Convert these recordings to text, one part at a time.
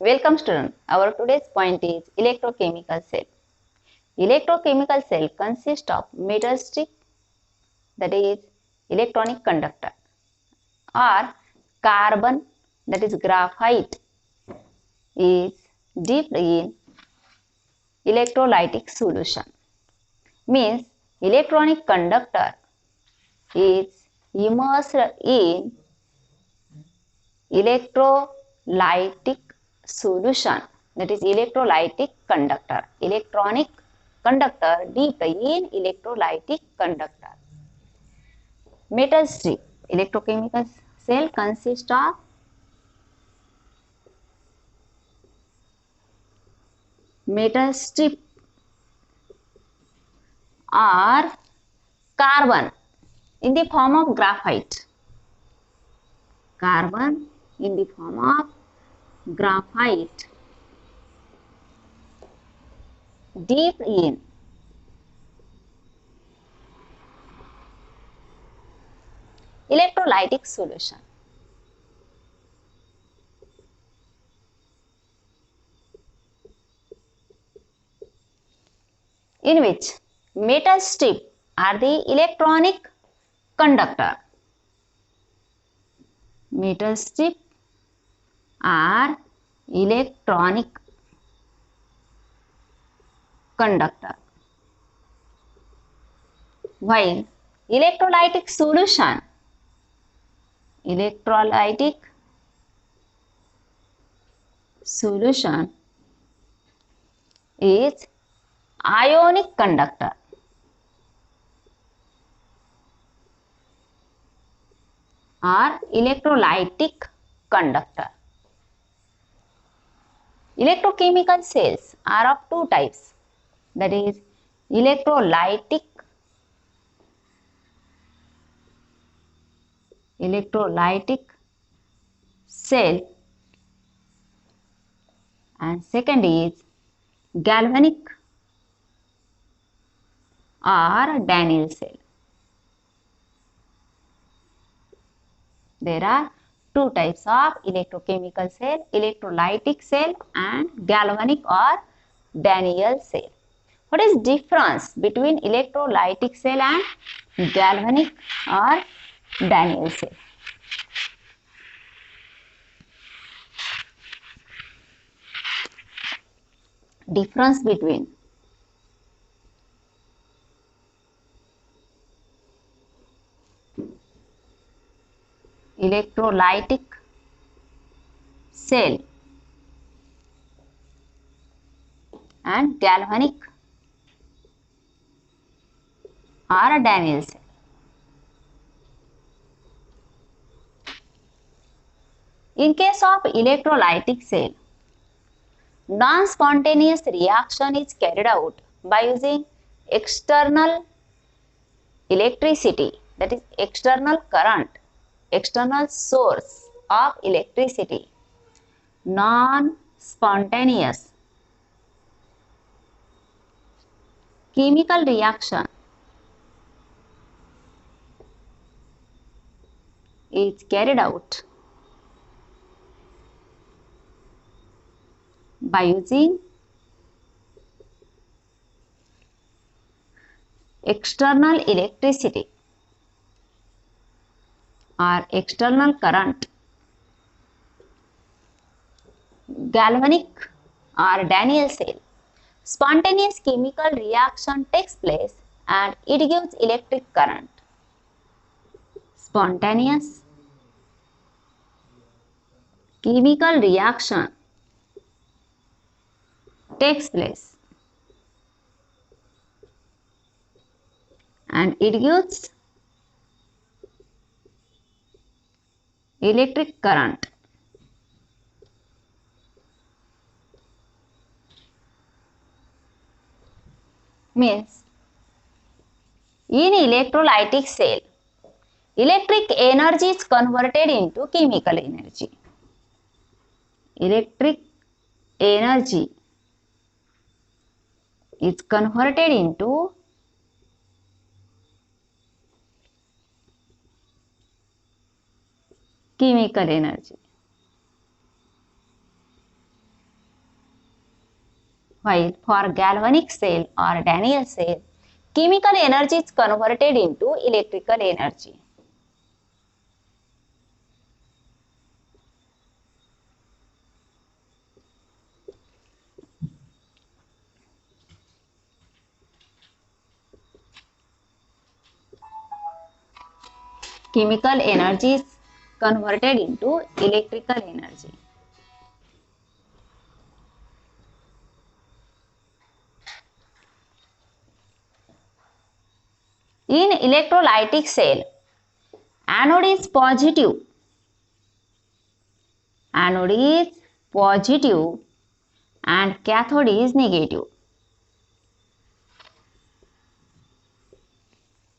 Welcome student. Our today's point is electrochemical cell. Electrochemical cell consists of metal strip, that is electronic conductor, or carbon, that is graphite, is dipped in electrolytic solution. Means electronic conductor is immersed in electrolytic solution, that is electrolytic conductor. Electronic conductor dipped in electrolytic conductor. Metal strip. Electrochemical cell consists of metal strip or carbon in the form of graphite. Carbon in the form of graphite dipped in electrolytic solution. In which metal strip are the electronic conductor. Metal strip are electronic conductor, while electrolytic solution is ionic conductor or electrolytic conductor. Electrochemical cells are of two types, that is electrolytic cell and second is galvanic or Daniell cell. There are two types of electrochemical cell, electrolytic cell and galvanic or Daniell cell. What is difference between electrolytic cell and galvanic or Daniell cell? Difference between electrolytic cell and galvanic or Daniell cell. In case of electrolytic cell, non-spontaneous reaction is carried out by using external electricity, that is external current, external source of electricity. Non-spontaneous chemical reaction is carried out by using external electricity or external current, galvanic or Daniell cell. Spontaneous chemical reaction takes place and it gives electric current. Spontaneous chemical reaction takes place and it gives electric current. Means in electrolytic cell, electric energy is converted into chemical energy. Electric energy is converted into chemical energy. while for galvanic cell or Daniell cell, chemical energy is converted into electrical energy. Chemical energy is converted into electrical energy. In electrolytic cell, anode is positive and cathode is negative.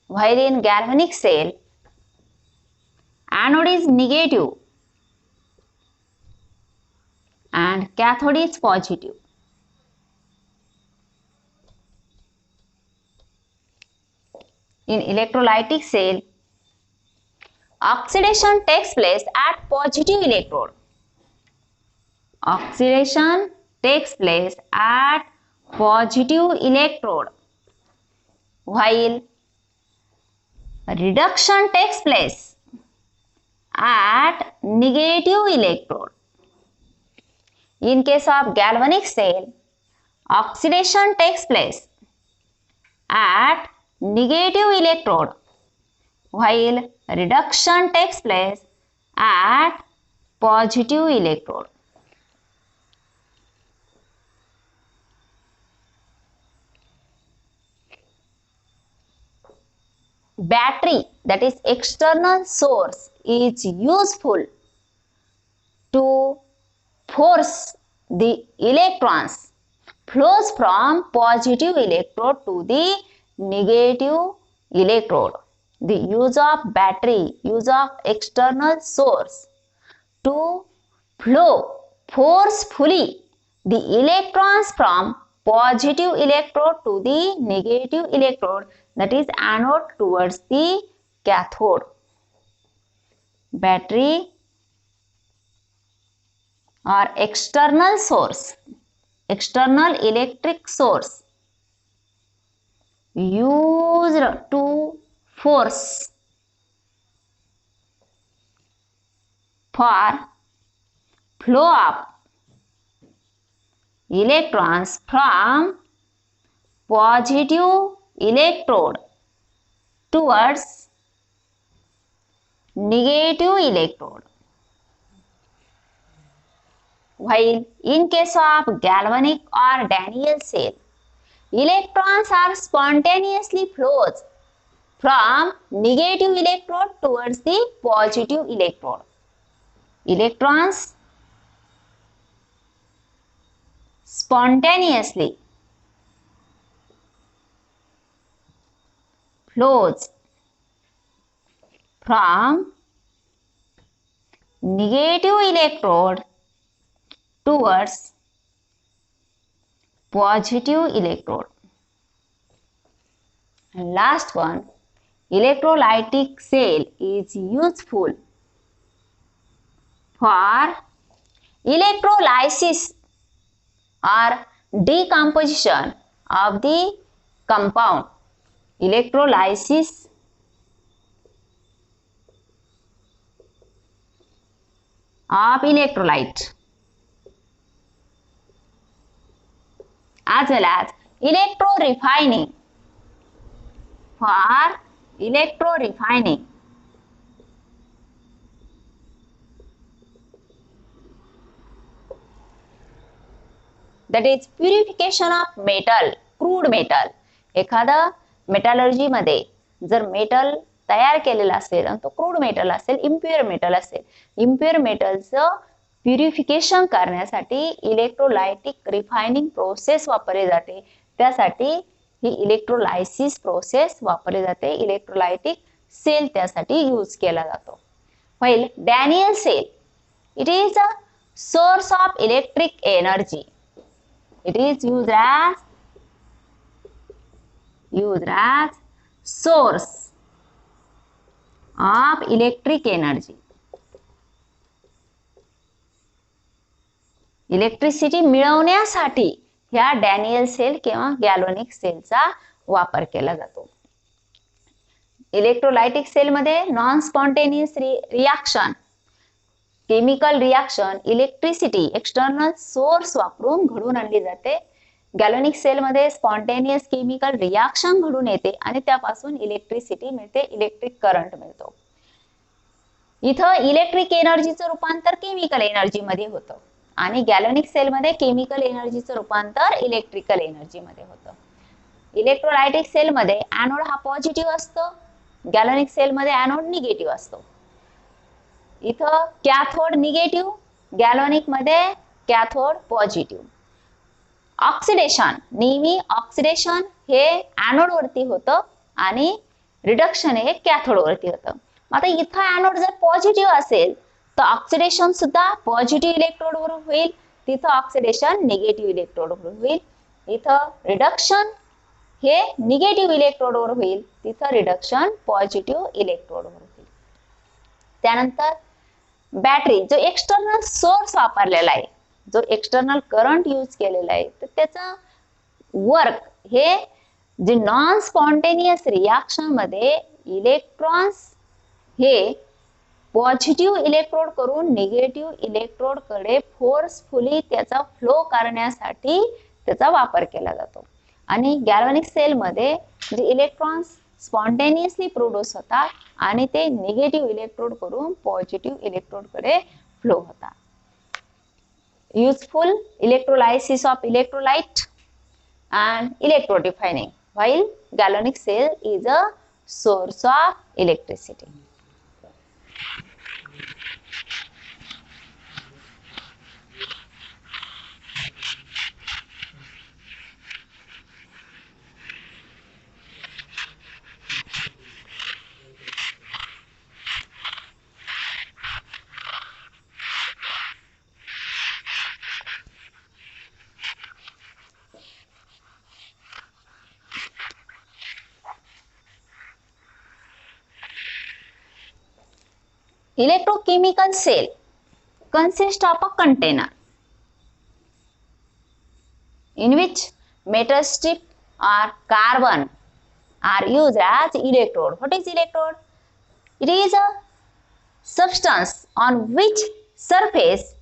While in galvanic cell, anode is negative and cathode is positive. In electrolytic cell, oxidation takes place at positive electrode. Oxidation takes place at positive electrode, while reduction takes place at negative electrode. In case of galvanic cell, oxidation takes place at negative electrode, while reduction takes place at positive electrode. Battery, that is external source, is useful to force the electrons flows from positive electrode to the negative electrode. The use of battery, use of external source to flow forcefully the electrons from positive electrode to the negative electrode, that is anode, towards the cathode. Battery or external source, external electric source used to force for flow of electrons from positive electrode towards negative electrode. While in case of galvanic or Daniell cell, electrons are spontaneously flows from negative electrode towards the positive electrode. Electrons spontaneously flows from negative electrode towards positive electrode. And last one, electrolytic cell is useful for electrolysis or decomposition of the compound. Electrolysis of electrolyte as well as electrorefining, for electrorefining. That is purification of metal, crude metal. एखादा metallurgy मध्ये जर metal तयार केलेला असेल आणि तो crude metal असेल, impure metal असेल, इम्प्युअर मेटलचं प्युरिफिकेशन करण्यासाठी इलेक्ट्रोलायटिक रिफायनिंग प्रोसेस वापरली जाते. त्यासाठी ही इलेक्ट्रोलायसिस प्रोसेस वापरली जाते. इलेक्ट्रोलायटिक सेल त्यासाठी यूज केला जातो. While Daniell cell, it is a source of electric energy. It is used as source of electric energy. Electricity मिळवण्यासाठी ह्या डॅनियल सेल किंवा गॅल्व्हॅनिक सेलचा वापर केला जातो. इलेक्ट्रोलायटिक सेल मध्ये non spontaneous reaction, chemical reaction electricity external source वापरून घडून आणली जाते. गॅल्व्हॅनिक सेल मध्ये स्पॉन्टेनियस केमिकल रिॲक्शन घडून येते आणि त्यापासून इलेक्ट्रिसिटी मिळते, इलेक्ट्रिक करंट मिळतो. इथं इलेक्ट्रिक एनर्जीचं रूपांतर केमिकल एनर्जी मध्ये होतं आणि गॅल्व्हॅनिक सेल मध्ये केमिकल एनर्जीचं रूपांतर इलेक्ट्रिकल एनर्जी मध्ये होतं. इलेक्ट्रोलायटिक सेल मध्ये एनोड हा पॉझिटिव्ह असतो, गॅल्व्हॅनिक सेल मध्ये एनोड निगेटिव्ह असतो. इथं कॅथोड निगेटिव्ह, गॅल्व्हॅनिक मध्ये कॅथोड पॉझिटिव्ह. ऑक्सिडेशन, नेहमी ऑक्सिडेशन हे एनोड वरती होतं आणि रिडक्शन हे कॅथोड वरती होतं. आता इथं एनोड जर पॉझिटिव्ह असेल तर ऑक्सिडेशन सुद्धा पॉझिटिव्ह इलेक्ट्रोड वर होईल, तिथं ऑक्सिडेशन निगेटिव्ह इलेक्ट्रोड वर होईल. इथं रिडक्शन हे निगेटिव्ह इलेक्ट्रोड वर होईल, तिथं रिडक्शन पॉझिटिव्ह इलेक्ट्रोड वर होईल. त्यानंतर बॅटरी, जो एक्सटर्नल सोर्स वापरलेला आहे, जो एक्सटर्नल करंट यूज केलेला आहे, तर त्याचा वर्क हे जे नॉन स्पॉन्टेनियस रिॲक्शन मध्ये इलेक्ट्रॉन्स हे पॉझिटिव्ह इलेक्ट्रोड करून निगेटिव्ह इलेक्ट्रोड कडे फोर्सफुली त्याचा फ्लो करण्यासाठी त्याचा वापर केला जातो. आणि गॅल्व्हॅनिक सेल मध्ये जे इलेक्ट्रॉन्स स्पॉन्टेनियसली प्रोड्यूस होतात आणि ते निगेटिव्ह इलेक्ट्रोड करून पॉझिटिव्ह इलेक्ट्रोड कडे फ्लो होतात. Useful electrolysis of electrolyte and electrodefining, while galvanic cell is a source of electricity. Electrochemical cell consists of a container in which metal strip or carbon are used as electrode. What is electrode? It is a substance on which surface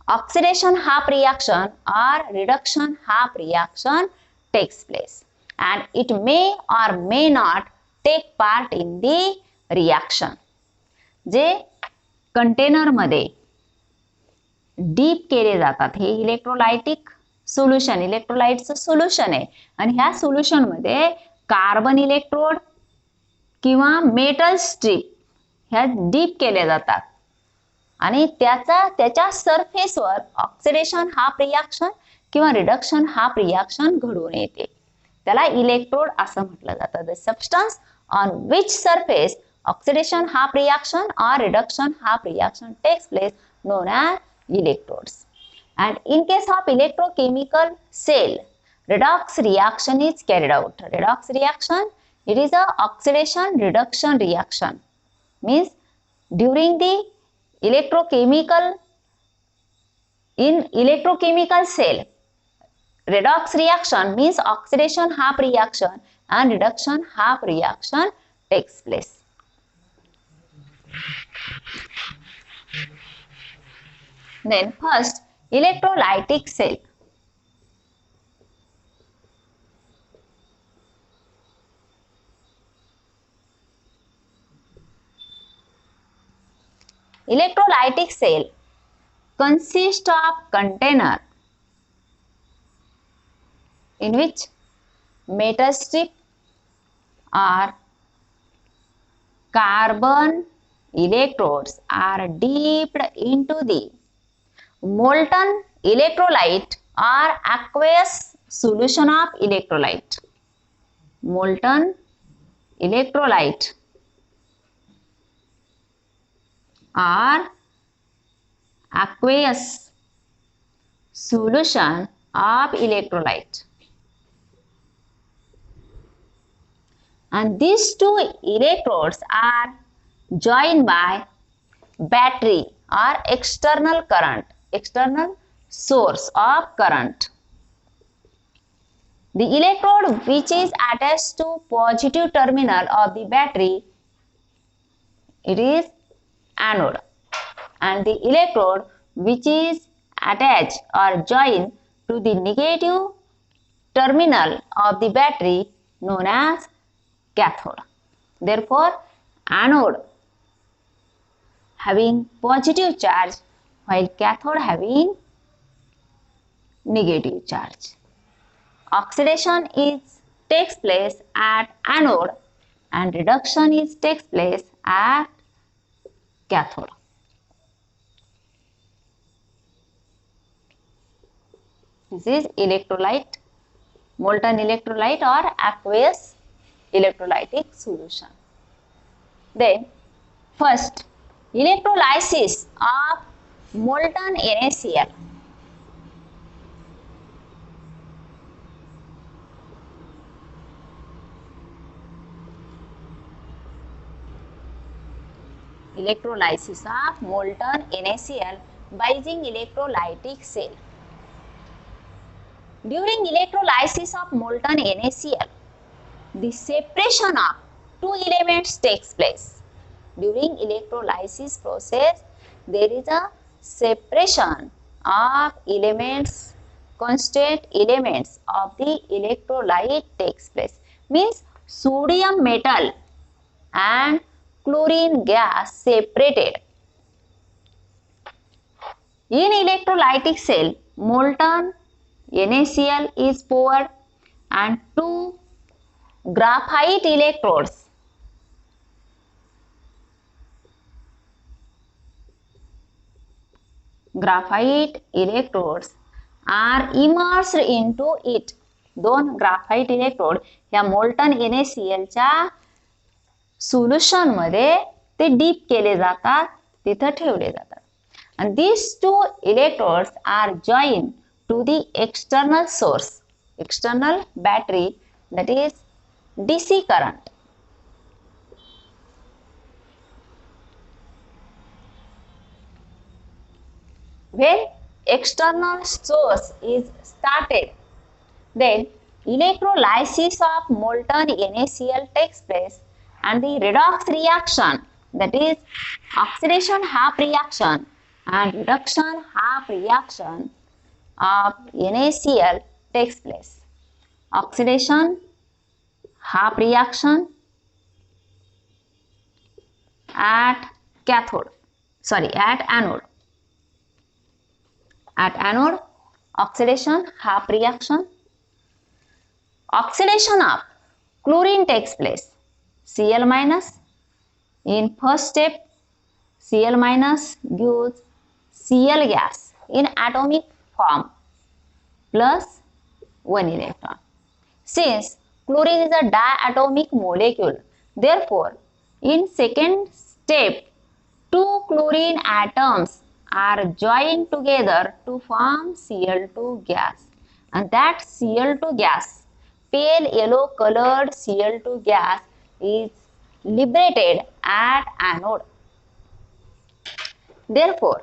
oxidation half reaction or reduction half reaction takes place, and it may or may not take part in the reaction. J container मध्ये deep केले जातात हे electrolytic solution, इलेक्ट्रोलाइटचं solution आहे आणि ह्या solution मध्ये carbon electrode किंवा metal strip ह्या deep केले जातात आणि त्याच्या सरफेसवर ऑक्सिडेशन हाफ रिॲक्शन किंवा रिडक्शन हाफ रिॲक्शन घडून येते, त्याला इलेक्ट्रोड असं म्हटलं जातं. The substance on which surface oxidation half reaction or reduction half reaction takes place known as electrodes. And in case of electrochemical cell, redox reaction is carried out. Redox reaction, it is a oxidation reduction reaction, means during the electrochemical cell, redox reaction means oxidation half reaction and reduction half reaction takes place. Then first, electrolytic cell. Electrolytic cell consists of container in which metal strip or carbon electrodes are dipped into the molten electrolyte or aqueous solution of electrolyte. Molten electrolyte or aqueous solution of electrolyte. And these two electrodes are joined by battery or external current, external source of current. The electrode which is attached to positive terminal of the battery, it is anode, and the electrode which is attached or joined to the negative terminal of the battery known as cathode. Therefore, anode having positive charge while cathode having negative charge. Oxidation takes place at anode and reduction takes place at cathode. This is electrolyte, molten electrolyte or aqueous electrolytic solution. Then first, electrolysis of molten NaCl. Electrolysis of molten NaCl by using electrolytic cell. During electrolysis of molten NaCl, the separation of two elements takes place. During electrolysis process, there is a separation of elements, constant elements of the electrolyte takes place. Means sodium metal and chlorine gas separated. In electrolytic cell, molten NaCl is poured and two graphite electrodes are immersed into it. दोन graphite electrode या molten NaCl च्या solution मध्ये ते deep केले जातात, तिथे ठेवले जातात. And these two electrodes are joined to the external source, external battery, that is DC current. When external source is started, then electrolysis of molten NaCl takes place and the redox reaction, that is oxidation half reaction and reduction half reaction of NaCl takes place. Oxidation half reaction at anode. At anode, oxidation half reaction. Oxidation of chlorine takes place. Cl minus. In first step, Cl minus gives Cl gas in atomic form plus 1 electron. Since chlorine is a diatomic molecule, therefore, in second step, two chlorine atoms are joined together to form Cl2 gas, and that Cl2 gas, pale yellow colored Cl2 gas, is liberated at anode. Therefore,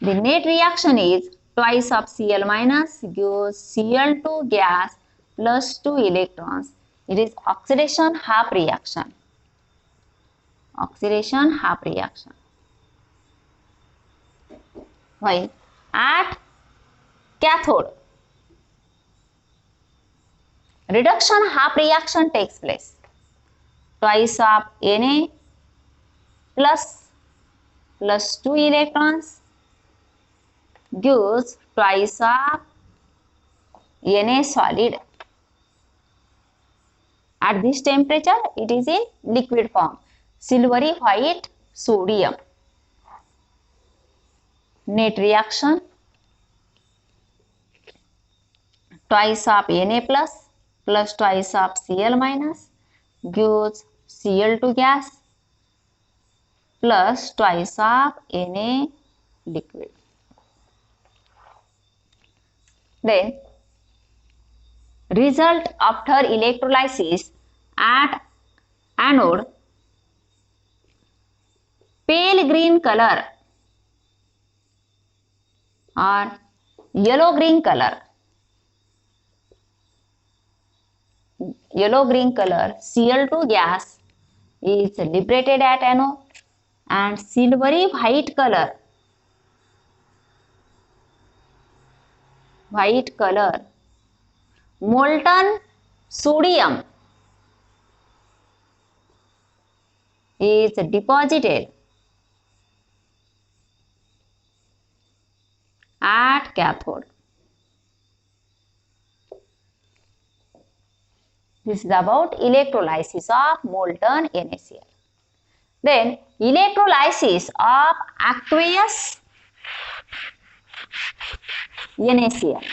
the net reaction is twice of Cl minus gives Cl2 gas plus 2 electrons. It is oxidation half reaction. Oxidation half reaction. While at cathode, reduction half reaction takes place. Twice of Na plus 2 electrons gives twice of Na solid. At this temperature, it is in liquid form, silvery white sodium. Net reaction, twice of Na plus twice of Cl minus gives Cl2 gas plus twice of Na liquid. Then result after electrolysis at anode, pale green color or yellow green color yellow green color Cl2 gas is liberated at anode, and silvery white color molten sodium is deposited at cathode. This is about electrolysis of molten NaCl. Then electrolysis of aqueous NaCl.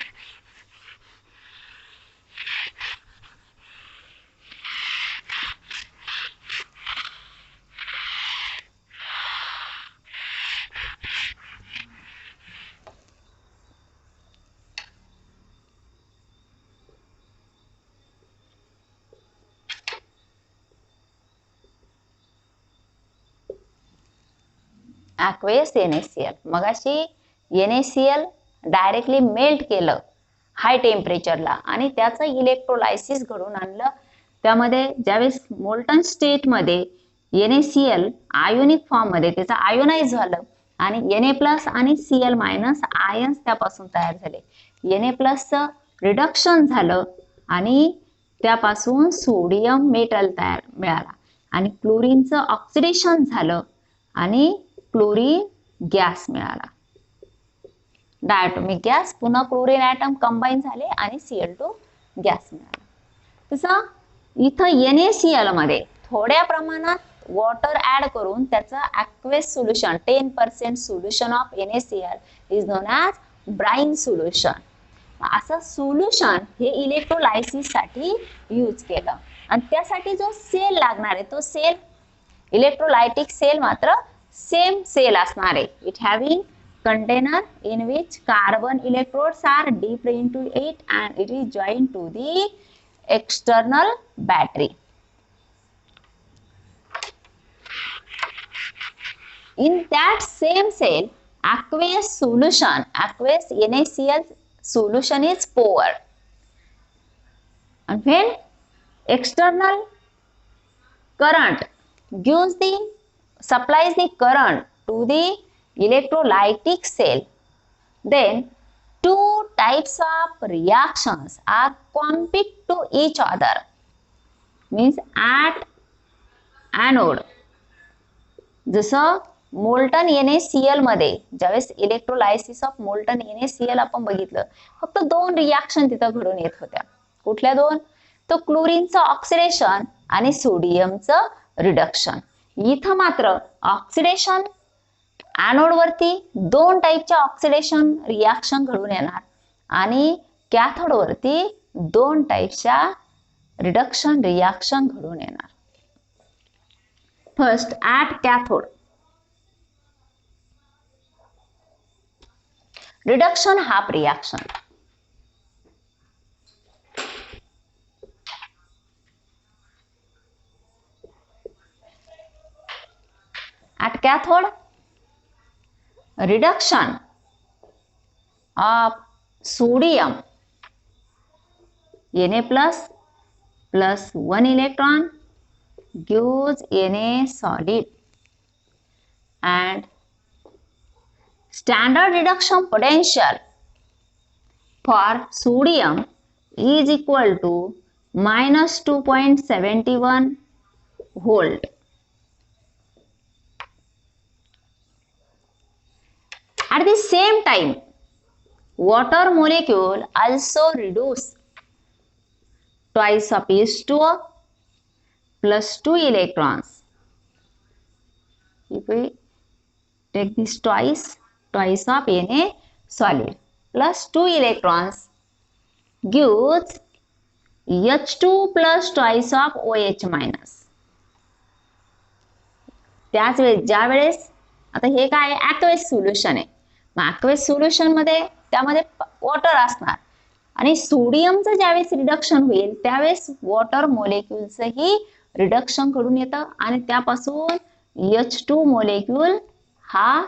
aqueous NaCl. मगाशी NaCl directly melt केलं हाय टेम्परेचरला आणि त्याचं electrolysis घडून आणलं. त्यामध्ये ज्यावेळेस molten state मध्ये NaCl ionic form मध्ये त्याचं आयोनाइज झालं आणि Na+ आणि Cl- आयन्स त्यापासून तयार झाले. Na+ चं रिडक्शन झालं आणि त्यापासून सोडियम मेटल तयार मिळाला आणि क्लोरीनचं ऑक्सिडेशन झालं आणि क्लोरीन गॅस मिळाला. डायटोमिक गॅस, पुन्हा क्लोरीन ॲटम कंबाईन झाले आणि Cl2 गॅस मिळाला. तसं इथं NaCl मध्ये थोड्या प्रमाणात वॉटर ऍड करून त्याचं aqueous solution 10% solution of NaCl is known as brine solution. असं सोल्युशन हे इलेक्ट्रोलायसिस साठी यूज केलं आणि त्यासाठी जो सेल लागणार आहे तो सेल इलेक्ट्रोलायटिक सेल मात्र सेम सेल असणार आहे. It having container in which carbon electrodes are dipped into it and it is joined to the external battery. In that same cell, aqueous NaCl solution is poured. And when external current supplies the current to the electrolytic cell, then two types of reactions are compete to each other. Means at anode, जसं molten NaCl मध्ये ज्यावेळेस electrolysis of molten NaCl आपण बघितलं, फक्त दोन reaction तिथं घडून येत होत्या. कुठल्या दोन? तो क्लोरीनचं ऑक्सिडेशन आणि सोडियमचं रिडक्शन. इथं मात्र ऑक्सिडेशन एनोड वरती दोन टाइपच्या ऑक्सिडेशन रिॲक्शन घडून येणार आणि कॅथोड वरती दोन टाइपच्या रिडक्शन रिॲक्शन घडून येणार. First at cathode, reduction half reaction. At cathode, reduction of sodium Na+ plus 1 electron gives Na solid, and standard reduction potential for sodium is equal to minus 2.71 volt. At the same time, water molecule also reduce twice of H2O plus 2 electrons. If we take this twice of Na solid plus 2 electrons gives H2 plus twice of OH minus. त्याच वेळेस ज्या वेळेस आता हे काय aqueous solution आहे, मग aqueous solution मध्ये त्यामध्ये water असणार आणि सोडियमचं ज्यावेळेस रिडक्शन होईल त्यावेळेस वॉटर मोलेक्युलचंही रिडक्शन घडून येतं आणि त्यापासून H2 मोलेक्युल हा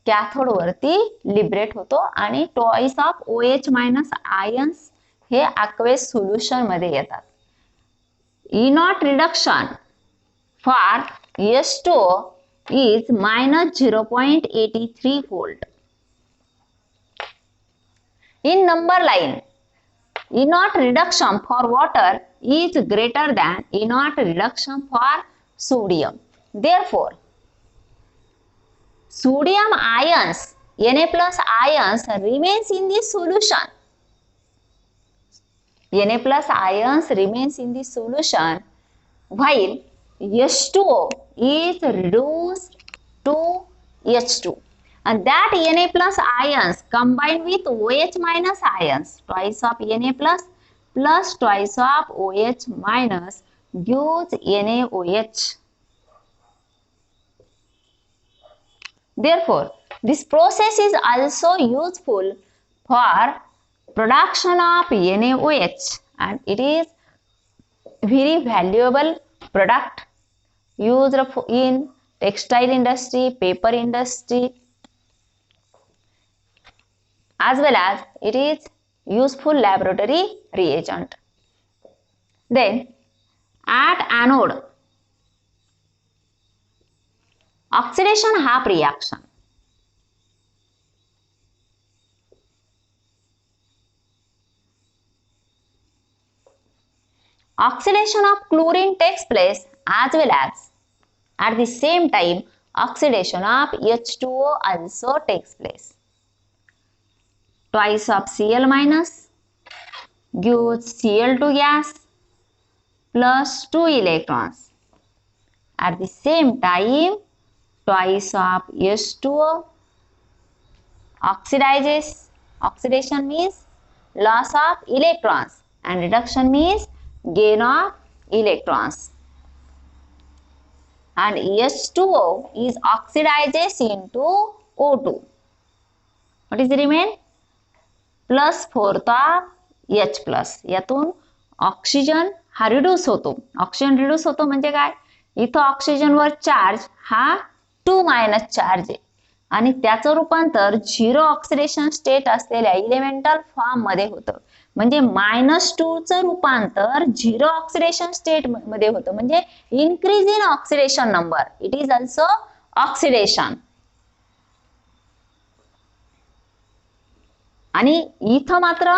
कॅथोड वरती लिबरेट होतो आणि twice of OH minus ions हे ॲक्वेस सोल्युशन मध्ये येतात. E0 reduction for H2O is minus 0.83 volt. In number line, E0 reduction for water is greater than E0 reduction for sodium. Therefore, sodium ions, Na plus ions remains in the solution. Na plus ions remains in the solution while H2O is reduced to H2. And that Na plus ions combined with OH minus ions, twice of Na plus twice of OH minus gives NaOH. Therefore, this process is also useful for production of NaOH, and it is very valuable product used in textile industry, paper industry, as well as it is useful laboratory reagent. Then at anode, oxidation half reaction. Oxidation of chlorine takes place as well as at the same time oxidation of H2O also takes place. Twice of Cl minus gives Cl2 gas plus 2 electrons. At the same time, twice of H2O oxidizes. Oxidation means loss of electrons and reduction means gain of electrons. And H2O is oxidizes into O2. What is the remain? Plus fourth of H plus. यातून oxygen हा reduce होतो. Oxygen reduce होतो म्हणजे काय, इथं ऑक्सिजनवर charge हा 2 minus charge आहे आणि त्याचं रूपांतर झिरो ऑक्सिडेशन स्टेट असलेल्या इलेमेंटल फॉर्म मध्ये होतं. म्हणजे -2 चं रूपांतर झिरो ऑक्सिडेशन स्टेट मध्ये होतं, म्हणजे increase in oxidation number. It is also oxidation. आणि इथं मात्र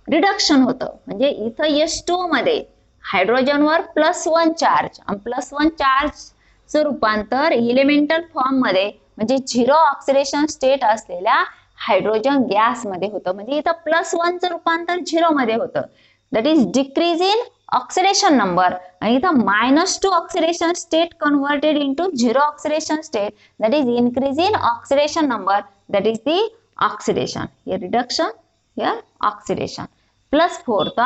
रिडक्शन होतं, म्हणजे इथं H2O मध्ये हायड्रोजनवर +1 चार्ज आणि +1 चार्जचं रूपांतर इलेमेंटल फॉर्म मध्ये म्हणजे झिरो ऑक्सिडेशन स्टेट असलेल्या हायड्रोजन गॅस मध्ये होतं. म्हणजे इथं +1 चं रूपांतर झिरो मध्ये होतं. That is decrease in oxidation number. आणि इथं -2 oxidation state converted into zero oxidation state, that is increase in oxidation number, that is the oxidation. हे reduction, here oxidation. Plus fourth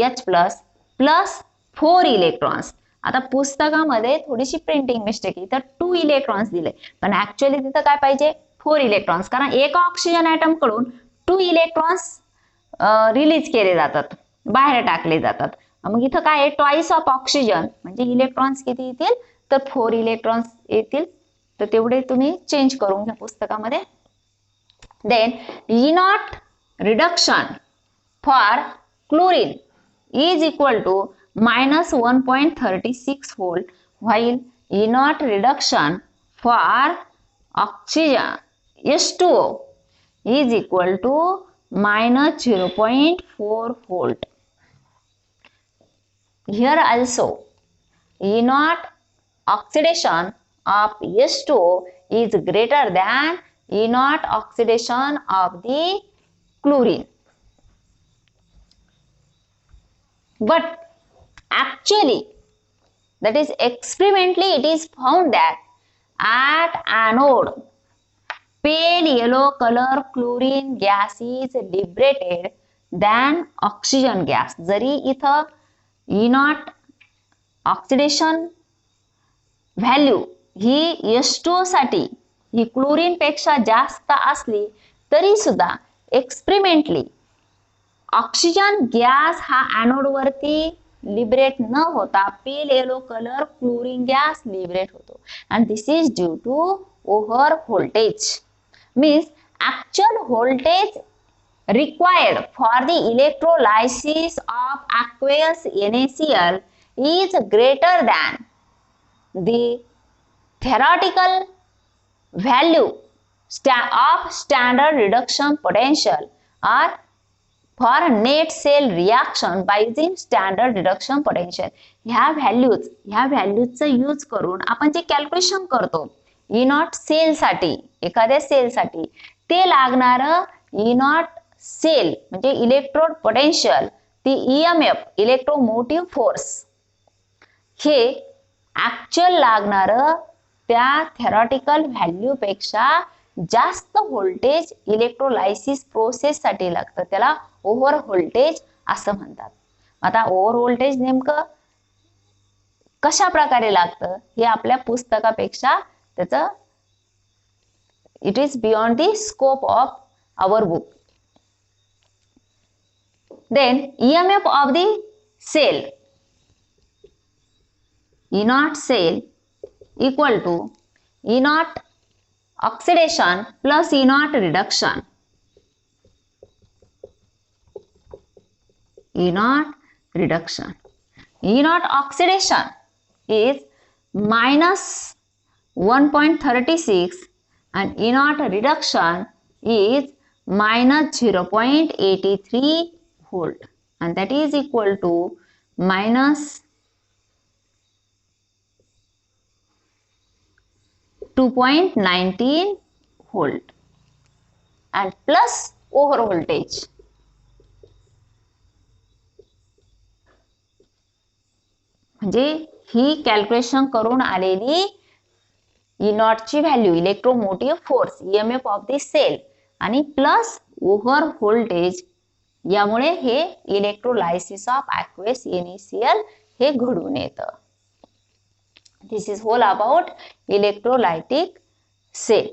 H plus plus 4 electrons. आता पुस्तकामध्ये थोडीशी printing mistake, इथं 2 electrons दिले पण actually तिथं काय पाहिजे 4 इलेक्ट्रॉन्स, कारण एका ऑक्सिजन ऍटम कडून 2 इलेक्ट्रॉन्स रिलीज केले जातात, बाहेर टाकले जातात. मग इथं काय आहे, ट्वाइस ऑफ ऑक्सिजन म्हणजे इलेक्ट्रॉन्स किती येतील तर 4 इलेक्ट्रॉन्स येतील. तर तेवढे तुम्ही चेंज करून घ्या पुस्तकामध्ये. Then E0 reduction for chlorine is equal to -1.36 volt, while E0 reduction for oxygen H2O is equal to -0.4 volt. Here also E0 oxidation of H2O is greater than E0 oxidation of the chlorine. But actually, that is experimentally it is found that at anode, pale yellow color chlorine gas is liberated than oxygen gas. जरी इथं E0 oxidation value ही H2O साठी ही chlorine पेक्षा जास्त असली तरी सुद्धा experimentally oxygen gas हा anode वरती liberate न होता pale yellow colour chlorine gas liberate होतो. And this is due to over voltage. Means actual voltage required for the electrolysis of aqueous NaCl is greater than the theoretical value of standard reduction potential or for net cell reaction by using standard reduction potential. ह्या व्हॅल्यूजचा use करून आपण जे calculation करतो ई not cell साठी, एखाद्या cell साठी ते लागणारं ई not cell म्हणजे इलेक्ट्रोड पोटेन्शियल, ती ईएमएफ इलेक्ट्रोमोटिव्ह फोर्स, हे ऍक्च्युअल लागणारं त्या थेरॉटिकल व्हॅल्यू पेक्षा जास्त व्होल्टेज इलेक्ट्रोलायसिस प्रोसेस साठी लागतं. त्याला ओव्हर व्होल्टेज असं म्हणतात. आता ओव्हर व्होल्टेज नेमकं कशा प्रकारे लागतं हे आपल्या पुस्तकापेक्षा त्याचं it is beyond the scope of our book. Then EMF of the cell, E naught cell equal to E naught oxidation plus E naught reduction. E naught reduction. E naught oxidation is minus 1.36 and E naught reduction is minus 0.83 volt, and that is equal to minus 2.19 volt and plus over voltage. म्हणजे ही calculation करून आलेली E naught ची value electromotive force EMF of the cell आणि plus over voltage, यामुळे हे electrolysis of aqueous NaCl हे घडून येतं. This is whole about electrolytic cell.